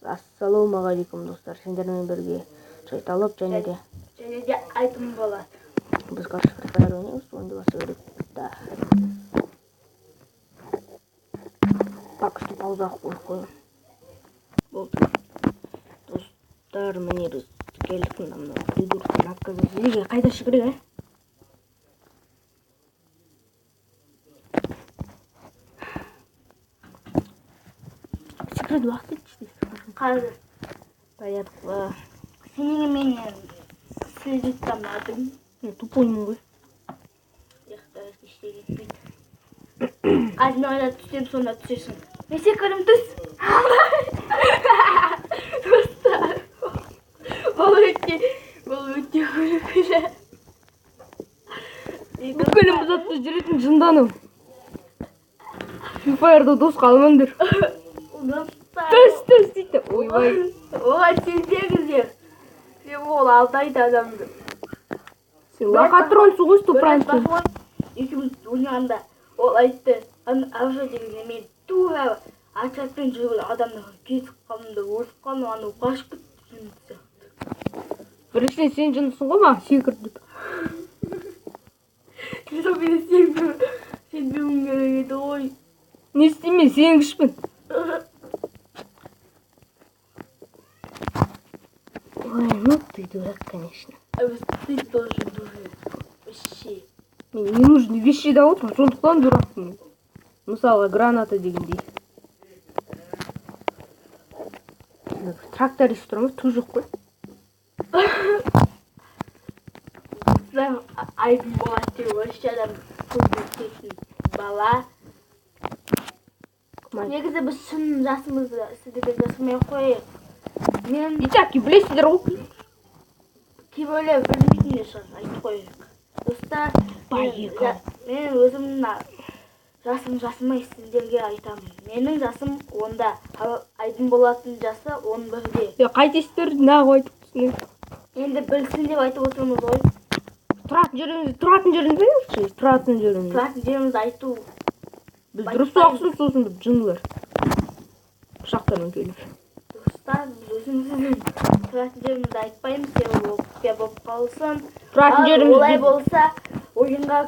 Ассалаумағалейкум достар, сендермен бірге Шайталап және де Айдын болады. Біз қарсы препарат ойнаймыз, ойынды баса керек. Пока что пауза қойып қойын. Болды. Достар, міне біз келдік мына придурканы отказать. Неге қайда шығырық, ә? Секрет уақыт етші. Қазір Баядық ба. сенің менен сөйлеп тамадың. Мен тупоймын ғой. Яқтар ештеңе етпейді. Қазір мен қайда түссем, сонда түсесің. Мен секірім түс. Достар. Бұл өте күлкілі. Бүкілім бұзатты жүретін жынданым. Фифайрда дос қалмаңдар. Түс дейді. Ойбай. Оған сенбеңіздер. Сен ол алдайды адамды. Сен лохотронсың ғой, 100%. Екеуміз ойнағанда ол айтты, Авжа дегенде мен тура ачатпен жүрген адамдарға кетіп қалдым да өліп қалдым, анау қашып кетті. Біріншіден сен жындысың ғой, маған секір деп. Сол мені сенбеуім керек еді ғой. Не істеймін, сенгішпін. Ой, ну ты дурак, конечно. Ты тоже дурак. Вообще. Мне не нужны вещи да вот, сондықтан дуракпын. Мысалы, граната дегендей. Тракторист тұрамыз, ту жоқ қой. Айдын болады деп вообще адам көбейтетін бала. Негізі біз шын жасымызды сіздерге жасырмай қойып. Мен Итаки, білесіздер ғой. кейбіреулер білмейтін де шығар, айтып қойып. Достар, мен өзімнің жасым сіздерге айтамын. Менің жасым онда, Айдын болатын жасы 11-де. Қайтесіздер, нағып айтып түсіне. Енді білсін деп айтып отырмыз ғой. Тұратын жерімізді айтшы, тұратын жерімізді айту. Біз дұрыс уақытсын сосын деп жындылар. Пышақтармен келіп. Достар, біз өзіміздің тұратын жерімізді айтпаймыз, себебі оқпия болып қалсын. Тұратын жерімізді. Олай болса, ойынға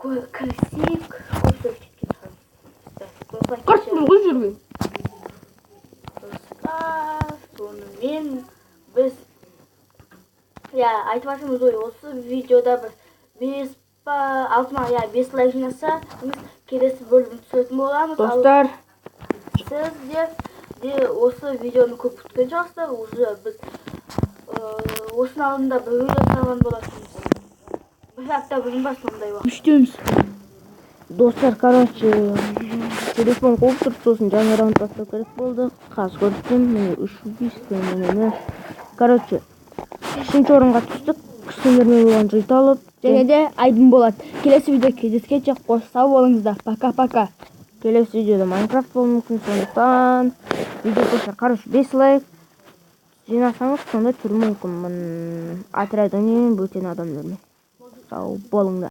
кірісейік, көпсіп кеткен шығармыз. Қарсымыз ғой жүрген. Достар, сонымен біз айтып жатырмыз ғой, осы видеода бір 5 лайк жинаса, келесі бөлім түсетін боламыз. Достар, Сіздер де осы видеоны көп күткен шығарсыздар. Уже біз осының алдында бір видео салған болатынбыз. Бір апта бұрын ба сондай уақыт. үштеміз. Достар, короче, телефон қойып тұрып, сосын жаңа раунд бастау керек болды. Қазір көрсетем, міне 3 убийство. Короче, 3-ші орынға түстік. Сендермен болған Шайталап және де Айдын болады. Келесі видео кездескенше қош сау болыңыздар. Пока-пока. Келесі видеода Майнкрафт болуы мүмкін, сондықтан видео қоса. Короче, 5 лайк жинасаңыз, сонда түрі мүмкін отрядың бөтен адамдармен. Сау болыңдар.